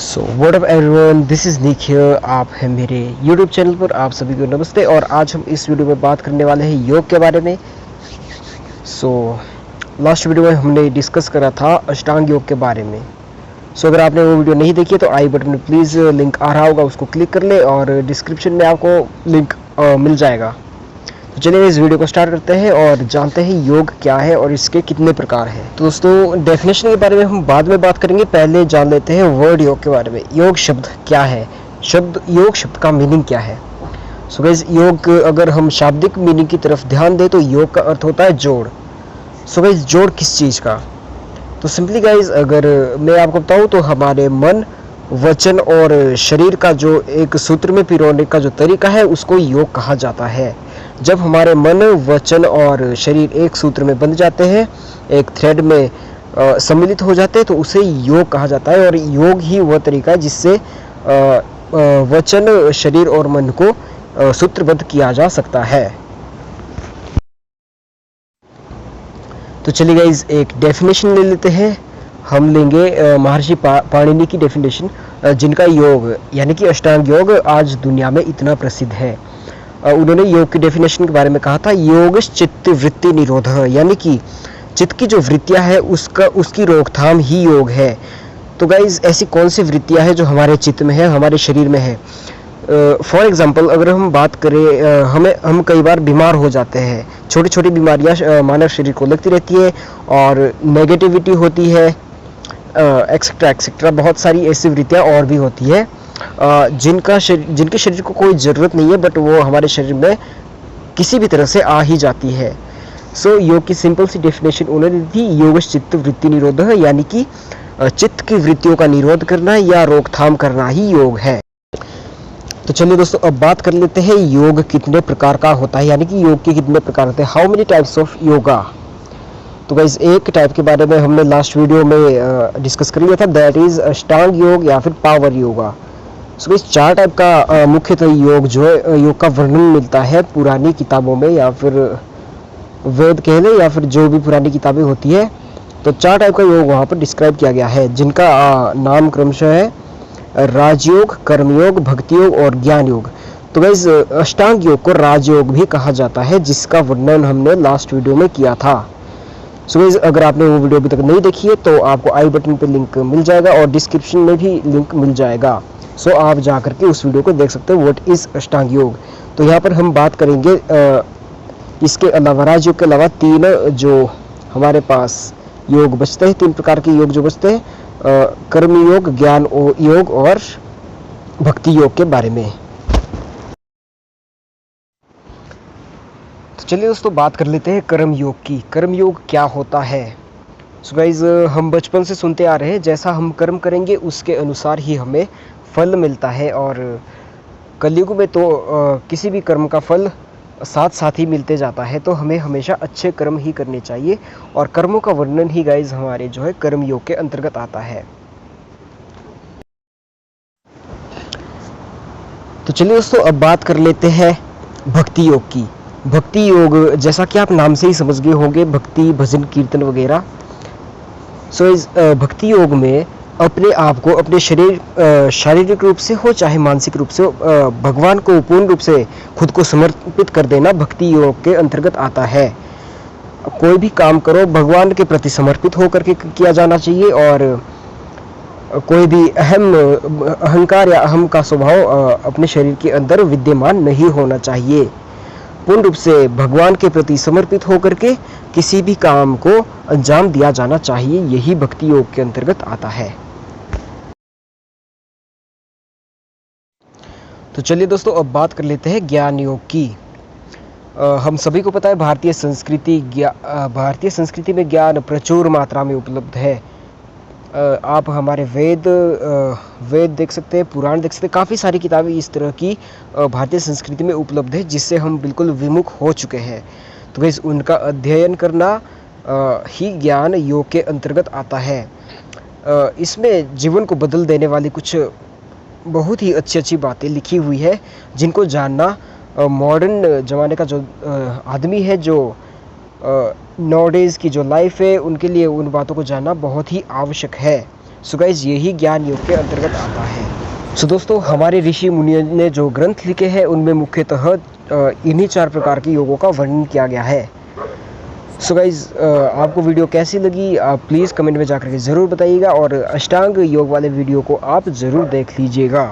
So what up everyone, this is Nick here. आप हैं मेरे यूट्यूब चैनल पर। आप सभी को नमस्ते। और आज हम इस वीडियो में बात करने वाले हैं योग के बारे में। सो लास्ट वीडियो में हमने डिस्कस करा था अष्टांग योग के बारे में। अगर आपने वो वीडियो नहीं देखी है तो आई बटन में प्लीज़ लिंक आ रहा होगा, उसको क्लिक कर ले और डिस्क्रिप्शन में आपको लिंक मिल जाएगा। तो चलिए इस वीडियो को स्टार्ट करते हैं और जानते हैं योग क्या है और इसके कितने प्रकार हैं। तो दोस्तों, डेफिनेशन के बारे में हम बाद में बात करेंगे, पहले जान लेते हैं वर्ड योग के बारे में। योग शब्द क्या है, योग शब्द का मीनिंग क्या है। सो गाइस, योग अगर हम शाब्दिक मीनिंग की तरफ ध्यान दें तो योग का अर्थ होता है जोड़। सो गाइस, जोड़ किस चीज़ का? तो सिंपली गाइस, अगर मैं आपको बताऊं तो हमारे मन, वचन और शरीर का जो एक सूत्र में पिरोने का जो तरीका है उसको योग कहा जाता है। जब हमारे मन, वचन और शरीर एक सूत्र में बंध जाते हैं, एक थ्रेड में सम्मिलित हो जाते हैं, तो उसे योग कहा जाता है। और योग ही वह तरीका है जिससे वचन, शरीर और मन को सूत्रबद्ध किया जा सकता है। तो चलिए गाइज, एक डेफिनेशन ले लेते हैं। हम लेंगे महर्षि पाणिनि की डेफिनेशन, जिनका योग यानी कि अष्टांग योग आज दुनिया में इतना प्रसिद्ध है। उन्होंने योग की डेफिनेशन के बारे में कहा था, योग चित्त वृत्ति निरोध, यानी कि चित्त की जो वृत्तियां है उसकी रोकथाम ही योग है। तो गाइज, ऐसी कौन सी वृत्तियां हैं जो हमारे चित्त में है, हमारे शरीर में है? फॉर एग्जाम्पल, अगर हम बात करें, हम कई बार बीमार हो जाते हैं। छोटी छोटी बीमारियां मानव शरीर को लगती रहती है और नेगेटिविटी होती है, एक्सेट्रा एक्सेट्रा। बहुत सारी ऐसी वृत्तियां और भी होती है जिनके शरीर को कोई ज़रूरत नहीं है, बट वो हमारे शरीर में किसी भी तरह से आ ही जाती है। योग की सिंपल सी डेफिनेशन उन्होंने दी थी, योग चित्त वृत्ति निरोध, यानी कि चित्त की वृत्तियों का निरोध करना या रोकथाम करना ही योग है। तो चलिए दोस्तों, अब बात कर लेते हैं योग कितने प्रकार का होता है, यानी कि योग के कितने प्रकार होते हैं। How many types of yoga? तो गाइस, एक टाइप के बारे में हमने लास्ट वीडियो में डिस्कस कर लिया था, दैट इज अष्टांग योग या फिर पावर योगा। सो इस 4 टाइप का मुख्यतः योग जो है, योग का वर्णन मिलता है पुरानी किताबों में, या फिर वेद कह लें, या फिर जो भी पुरानी किताबें होती है। तो 4 टाइप का योग वहाँ पर डिस्क्राइब किया गया है, जिनका नाम क्रमशः है राजयोग, कर्मयोग, भक्ति योग और ज्ञान योग। तो गाइस, अष्टांग योग को राजयोग भी कहा जाता है, जिसका वर्णन हमने लास्ट वीडियो में किया था। सो गाइस, अगर आपने वो वीडियो अभी तक नहीं देखी है तो आपको आई बटन पे लिंक मिल जाएगा और डिस्क्रिप्शन में भी लिंक मिल जाएगा। सो आप जा करके उस वीडियो को देख सकते हो, व्हाट इज अष्टांग योग। तो यहाँ पर हम बात करेंगे इसके अलावा, राजयोग के अलावा 3 जो हमारे पास योग बचते हैं, 3 प्रकार के योग जो बचते हैं, कर्म योग, ज्ञान योग और भक्ति योग के बारे में। तो चलिए दोस्तों, बात कर लेते हैं कर्म योग की। कर्म योग क्या होता है? सो गाइज, हम बचपन से सुनते आ रहे हैं, जैसा हम कर्म करेंगे उसके अनुसार ही हमें फल मिलता है। और कलयुग में तो किसी भी कर्म का फल साथ साथ ही मिलते जाता है। तो हमें हमेशा अच्छे कर्म ही करने चाहिए, और कर्मों का वर्णन ही गाइज हमारे जो है कर्म योग के अंतर्गत आता है। तो चलिए दोस्तों, अब बात कर लेते हैं भक्ति योग की। भक्ति योग, जैसा कि आप नाम से ही समझ गए होंगे, भक्ति, भजन, कीर्तन वगैरह। सो इस भक्ति योग में अपने आप को, अपने शारीरिक रूप से हो चाहे मानसिक रूप से हो, भगवान को पूर्ण रूप से खुद को समर्पित कर देना भक्ति योग के अंतर्गत आता है। कोई भी काम करो भगवान के प्रति समर्पित होकर के किया जाना चाहिए, और कोई भी अहंकार या अहम का स्वभाव अपने शरीर के अंदर विद्यमान नहीं होना चाहिए। पूर्ण रूप से भगवान के प्रति समर्पित होकर के किसी भी काम को अंजाम दिया जाना चाहिए, यही भक्ति योग के अंतर्गत आता है। तो चलिए दोस्तों, अब बात कर लेते हैं ज्ञान योग की। हम सभी को पता है, भारतीय संस्कृति में ज्ञान प्रचुर मात्रा में उपलब्ध है। आप हमारे वेद देख सकते हैं, पुराण देख सकते हैं, काफ़ी सारी किताबें इस तरह की भारतीय संस्कृति में उपलब्ध है, जिससे हम बिल्कुल विमुख हो चुके हैं। तो गाइस, उनका अध्ययन करना ही ज्ञान योग के अंतर्गत आता है। इसमें जीवन को बदल देने वाली कुछ बहुत ही अच्छी अच्छी बातें लिखी हुई है, जिनको जानना मॉडर्न ज़माने का जो आदमी है, जो नॉडेज की जो लाइफ है, उनके लिए उन बातों को जानना बहुत ही आवश्यक है। सो गाइज यही ज्ञान योग के अंतर्गत आता है। सो दोस्तों, हमारे ऋषि मुनियों ने जो ग्रंथ लिखे हैं उनमें मुख्यतः इन्हीं 4 प्रकार के योगों का वर्णन किया गया है। सो गाइज आपको वीडियो कैसी लगी आप प्लीज़ कमेंट में जाकर के ज़रूर बताइएगा और अष्टांग योग वाले वीडियो को आप ज़रूर देख लीजिएगा।